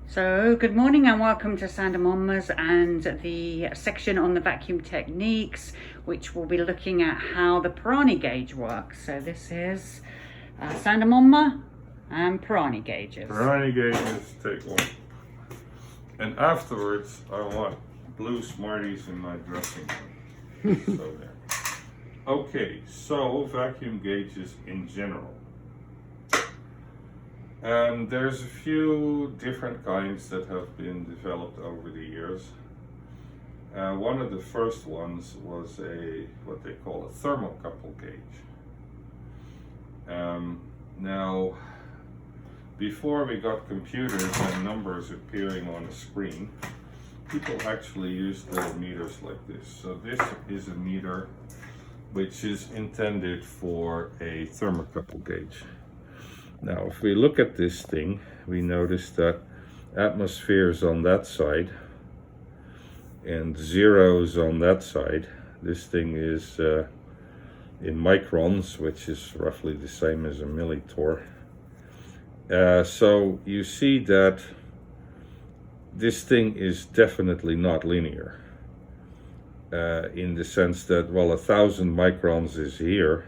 So good morning and welcome to Sander Monmouth and the section on the vacuum techniques, which will be looking at how the Pirani gauge works. So this is Sander Monmouth and Pirani gauges. Pirani gauges, take one. And afterwards, I want blue Smarties in my dressing room. So there. Okay, so vacuum gauges in general. And there's a few different kinds that have been developed over the years. One of the first ones was what they call a thermocouple gauge. Now, before we got computers and numbers appearing on the screen, people actually used little meters like this. So this is a meter which is intended for a thermocouple gauge. Now, if we look at this thing, we notice that atmospheres on that side and zeros on that side. This thing is in microns, which is roughly the same as a millitorr. So you see that this thing is definitely not linear in the sense that, well, 1,000 microns is here,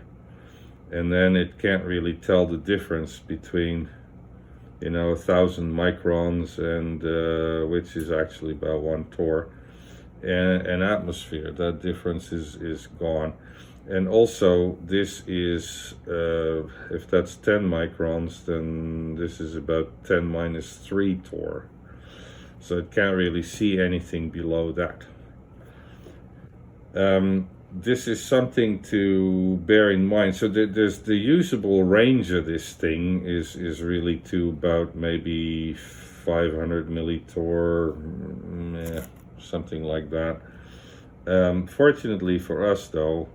and then it can't really tell the difference between, 1,000 microns and which is actually about 1 torr, and an atmosphere. That difference is gone. And also this is, if that's 10 microns, then this is about 10 minus 3 torr. So it can't really see anything below that. This is something to bear in mind. So there's the usable range of this thing is really to about maybe 500 millitorr, something like that. Fortunately for us though,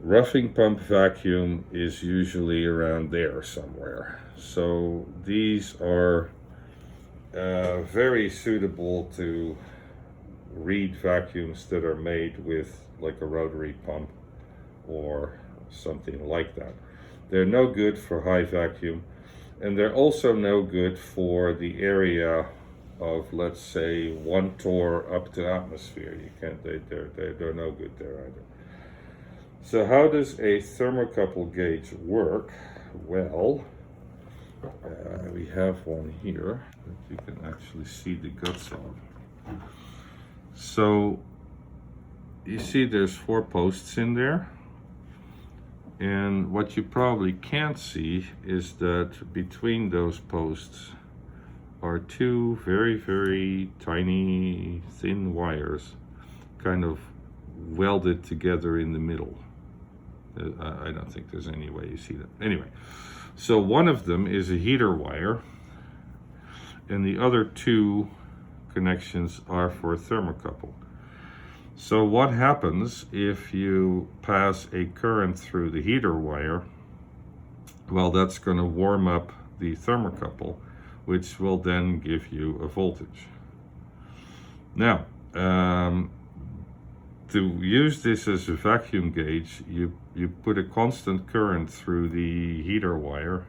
roughing pump vacuum is usually around there somewhere. So these are very suitable to reed vacuums that are made with like a rotary pump or something like that. They're no good for high vacuum, and they're also no good for the area of, let's say, 1 torr up to atmosphere. You can't, they're no good there either. So how does a thermocouple gauge work? Well, we have one here that you can actually see the guts of. So you see there's 4 posts in there, and what you probably can't see is that between those posts are 2 very, very tiny thin wires kind of welded together in the middle. I don't think there's any way you see that. Anyway, so one of them is a heater wire, and the other 2 connections are for a thermocouple. So what happens if you pass a current through the heater wire? Well, that's going to warm up the thermocouple, which will then give you a voltage. Now, to use this as a vacuum gauge, you put a constant current through the heater wire,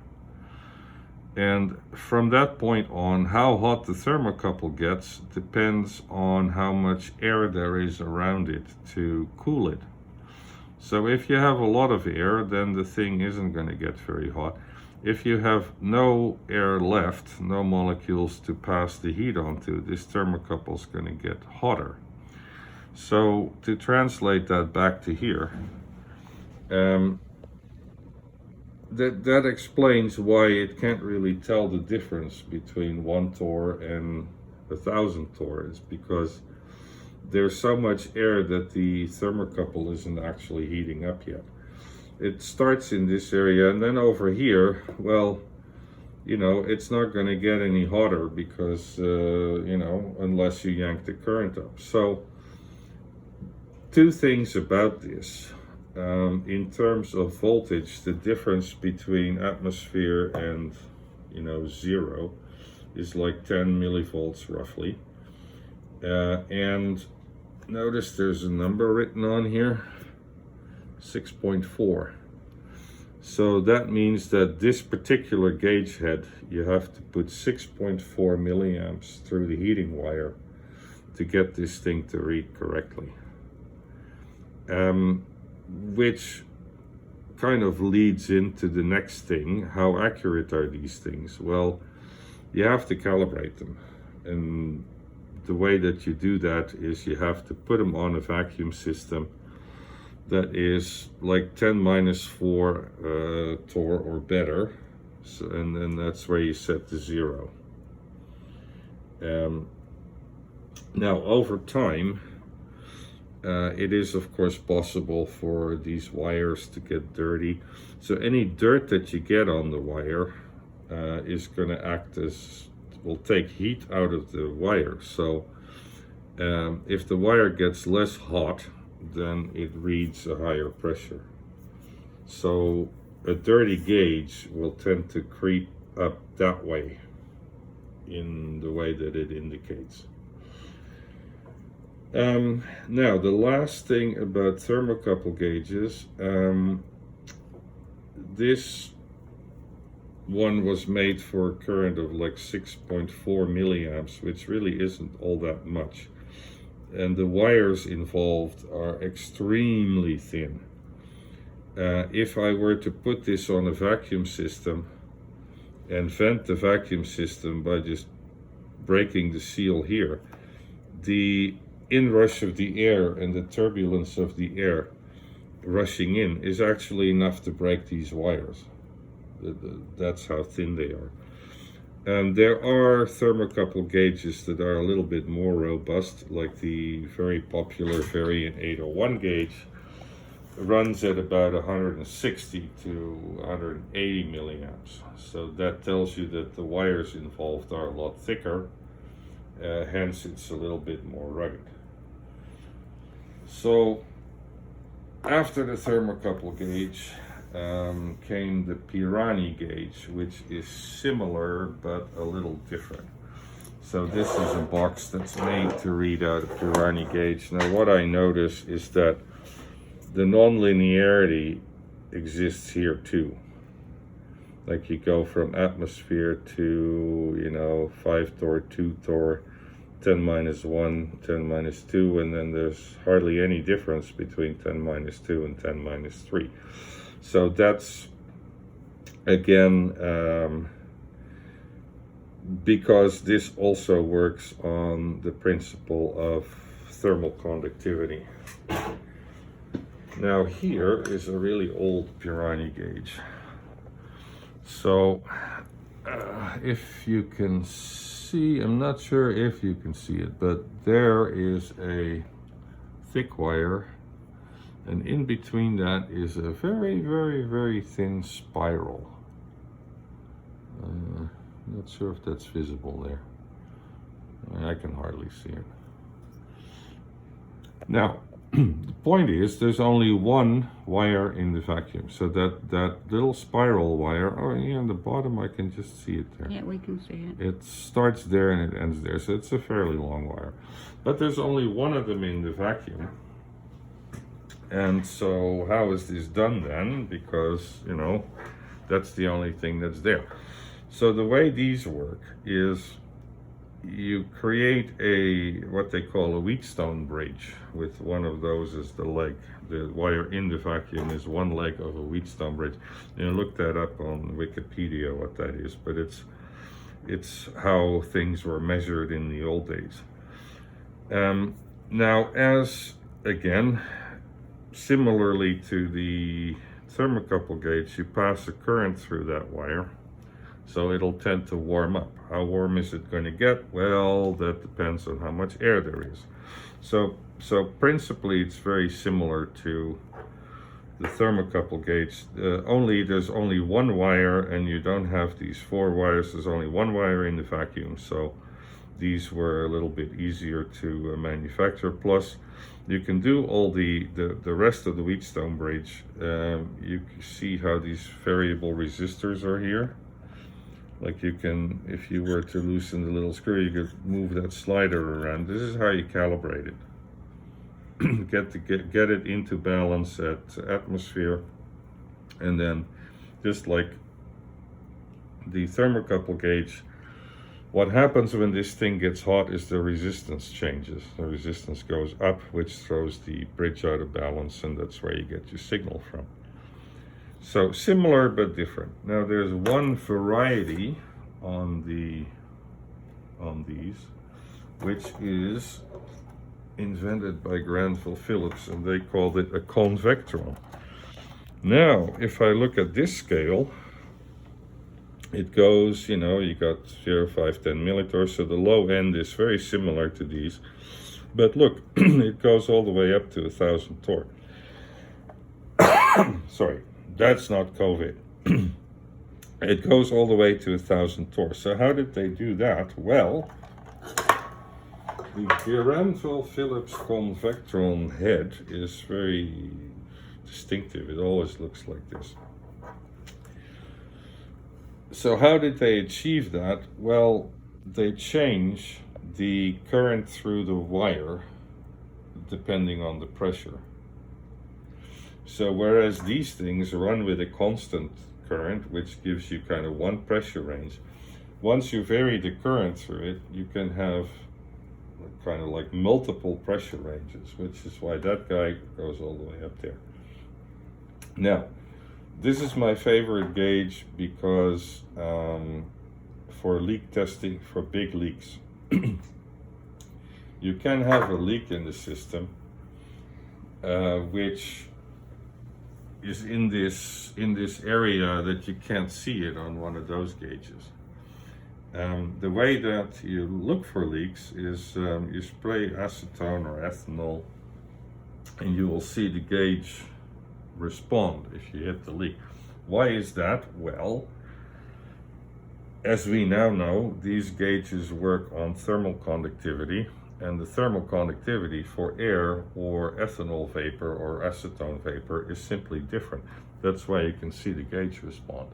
and from that point on, how hot the thermocouple gets depends on how much air there is around it to cool it. So if you have a lot of air, then the thing isn't going to get very hot. If you have no air left, no molecules to pass the heat onto, this thermocouple is going to get hotter. So to translate that back to here, that explains why it can't really tell the difference between 1 torr and 1,000 torr. It's because there's so much air that the thermocouple isn't actually heating up yet. It starts in this area, and then over here, well, it's not going to get any hotter because, unless you yank the current up. So 2 things about this. In terms of voltage, the difference between atmosphere and 0 is like 10 millivolts roughly. And notice there's a number written on here, 6.4. So that means that this particular gauge head, you have to put 6.4 milliamps through the heating wire to get this thing to read correctly. Which kind of leads into the next thing. How accurate are these things? Well, you have to calibrate them. And the way that you do that is you have to put them on a vacuum system that is like 10⁻⁴ torr or better. So, and then that's where you set the 0. Now, over time, it is of course possible for these wires to get dirty. So any dirt that you get on the wire is going to act as, will take heat out of the wire. So if the wire gets less hot, then it reads a higher pressure. So a dirty gauge will tend to creep up that way in the way that it indicates. Now, the last thing about thermocouple gauges, this one was made for a current of like 6.4 milliamps, which really isn't all that much. And the wires involved are extremely thin. If I were to put this on a vacuum system and vent the vacuum system by just breaking the seal here, the inrush of the air and the turbulence of the air rushing in is actually enough to break these wires. That's how thin they are. And there are thermocouple gauges that are a little bit more robust, like the very popular Variant 801 gauge runs at about 160 to 180 milliamps. So that tells you that the wires involved are a lot thicker, hence it's a little bit more rugged. So after the thermocouple gauge came the Pirani gauge, which is similar but a little different. So this is a box that's made to read out a Pirani gauge. Now what I notice is that the non-linearity exists here too. Like you go from atmosphere to, 5 torr, 2 torr, 10⁻⁴, 10⁻², and then there's hardly any difference between 10⁻² and 10⁻3. So that's, again, because this also works on the principle of thermal conductivity. Now here is a really old Pirani gauge. So if you can see, I'm not sure if you can see it, but there is a thick wire, and in between that is a very, very, very thin spiral. Not sure if that's visible there. I can hardly see it. Now, the point is there's only one wire in the vacuum. So that little spiral wire, oh yeah, on the bottom I can just see it there. Yeah, we can see it. It starts there and it ends there, so it's a fairly long wire. But there's only one of them in the vacuum. And so how is this done then? Because, that's the only thing that's there. So the way these work is you create what they call a Wheatstone bridge, with one of those as the leg. The wire in the vacuum is one leg of a Wheatstone bridge. Look that up on Wikipedia what that is, but it's how things were measured in the old days. Now, as again, similarly to the thermocouple gauge, you pass a current through that wire, so it'll tend to warm up. How warm is it going to get? Well, that depends on how much air there is. So principally it's very similar to the thermocouple gauge. There's only one wire, and you don't have these 4 wires. There's only one wire in the vacuum, so these were a little bit easier to manufacture. Plus, you can do all the rest of the Wheatstone bridge. You see how these variable resistors are here. Like you can, if you were to loosen the little screw, you could move that slider around. This is how you calibrate it. get it into balance at atmosphere, and then just like the thermocouple gauge. What happens when this thing gets hot is the resistance changes. The resistance goes up, which throws the bridge out of balance, and that's where you get your signal from. So similar but different. Now there's one variety on these, which is invented by Granville Phillips, and they called it a convectron. Now, if I look at this scale, it goes, you got 0, 5, 10 millitorr, so the low end is very similar to these. But look, it goes all the way up to 1,000 torr. Sorry, that's not COVID. It goes all the way to 1,000 torr. So how did they do that? Well, the Granville Phillips convectron head is very distinctive. It always looks like this. So how did they achieve that? Well, they change the current through the wire depending on the pressure. So whereas these things run with a constant current, which gives you kind of one pressure range, once you vary the current through it, you can have kind of like multiple pressure ranges, which is why that guy goes all the way up there. Now, this is my favorite gauge because for leak testing, for big leaks, you can have a leak in the system which is in this area that you can't see it on one of those gauges. The way that you look for leaks is you spray acetone or ethanol, and you will see the gauge respond if you hit the leak. Why is that? Well, as we now know, these gauges work on thermal conductivity, and the thermal conductivity for air or ethanol vapor or acetone vapor is simply different. That's why you can see the gauge respond.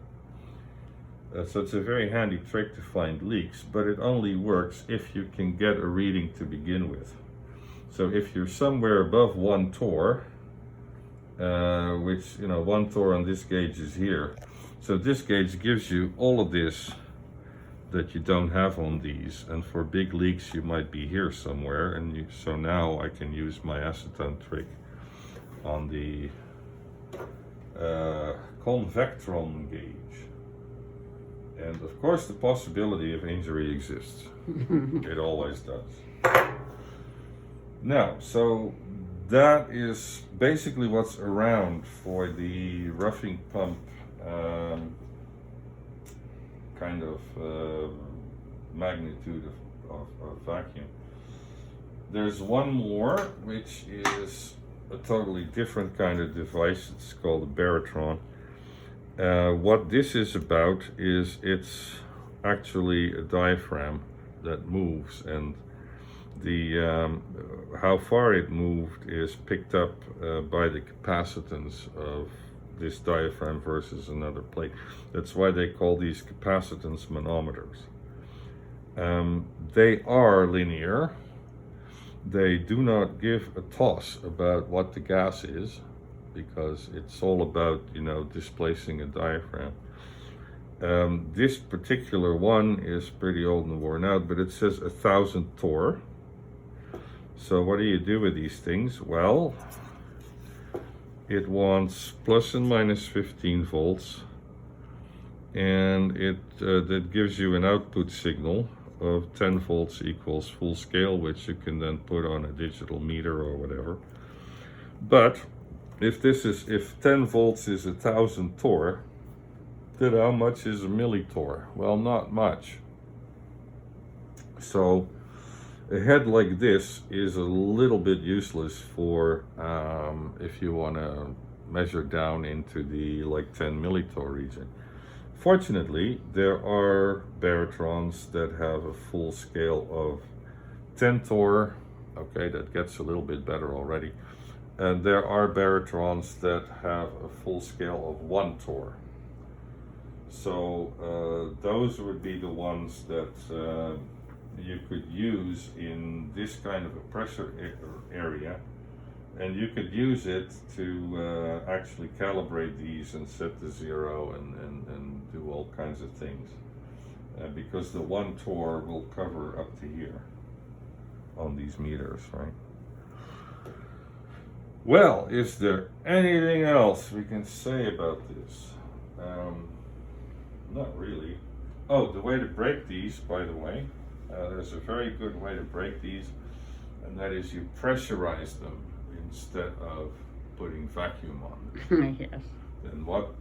So it's a very handy trick to find leaks, but it only works if you can get a reading to begin with. So if you're somewhere above 1 torr, which, 1 torr on this gauge is here. So this gauge gives you all of this that you don't have on these. And for big leaks, you might be here somewhere. And so now I can use my acetone trick on the convectron gauge. And of course, the possibility of injury exists. It always does. Now, so that is basically what's around for the roughing pump kind of magnitude of vacuum. There's one more, which is a totally different kind of device. It's called a Barotron. What this is about is it's actually a diaphragm that moves, and the how far it moved is picked up by the capacitance of this diaphragm versus another plate. That's why they call these capacitance manometers. They are linear. They do not give a toss about what the gas is, because it's all about, displacing a diaphragm. This particular one is pretty old and worn out, but it says 1,000 torr. So what do you do with these things? Well, it wants plus and minus 15 volts, and that gives you an output signal of 10 volts equals full scale, which you can then put on a digital meter or whatever. But if 10 volts is 1,000 torr, then how much is a millitorr? Well, not much. So a head like this is a little bit useless for if you want to measure down into the 10 millitorr region. Fortunately, there are barotrons that have a full scale of 10 torr. Okay, that gets a little bit better already. And there are barotrons that have a full scale of 1 torr. So those would be the ones that you could use in this kind of a pressure area And you could use it to actually calibrate these and set the zero and do all kinds of things. Because the 1 torr will cover up to here on these meters, right? Well, is there anything else we can say about this? Not really. Oh, the way to break these, by the way, there's a very good way to break these, and that is you pressurize them instead of putting vacuum on them. Yes. And what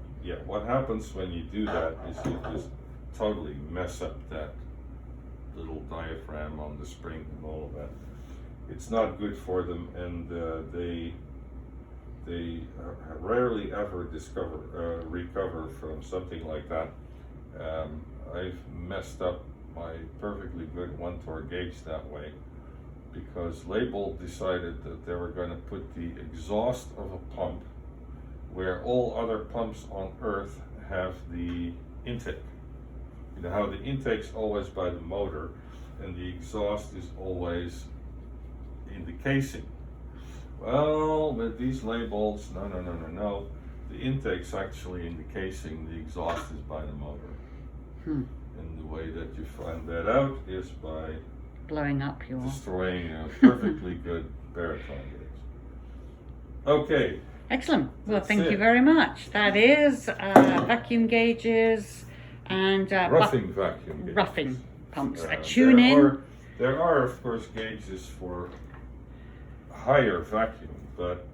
happens when you do that is you just totally mess up that little diaphragm on the spring and all of that. It's not good for them, and they rarely ever recover from something like that. I've messed up my perfectly good 1 torr gauge that way, because Label decided that they were going to put the exhaust of a pump where all other pumps on Earth have the intake. You know how the intake's always by the motor and the exhaust is always in the casing. Well, with these Labels, no. The intake's actually in the casing, the exhaust is by the motor. And the way that you find that out is by Blowing up your... destroying a perfectly good Barotron gauge. Okay. Excellent. Well, That's thank you it. very much. That is vacuum gauges and Roughing vacuum gauges. roughing pumps. Tune in. There are, of course, gauges for higher vacuum, but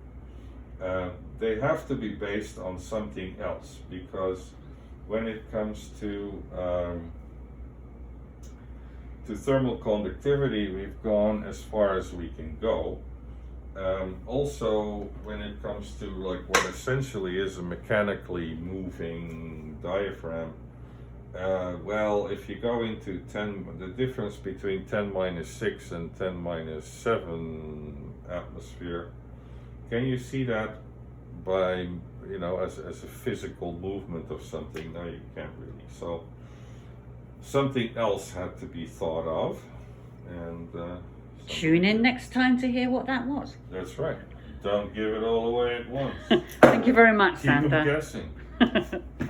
they have to be based on something else, because when it comes to thermal conductivity, we've gone as far as we can go. Also, when it comes to like what essentially is a mechanically moving diaphragm, well, if you go into the difference between 10⁻⁶ and 10⁻⁷ atmosphere, can you see that by, as a physical movement of something? No, you can't really. So something else had to be thought of, and Tune in next time to hear what that was. that's right. Don't give it all away at once. Thank you very much, Keep them Sandra. guessing.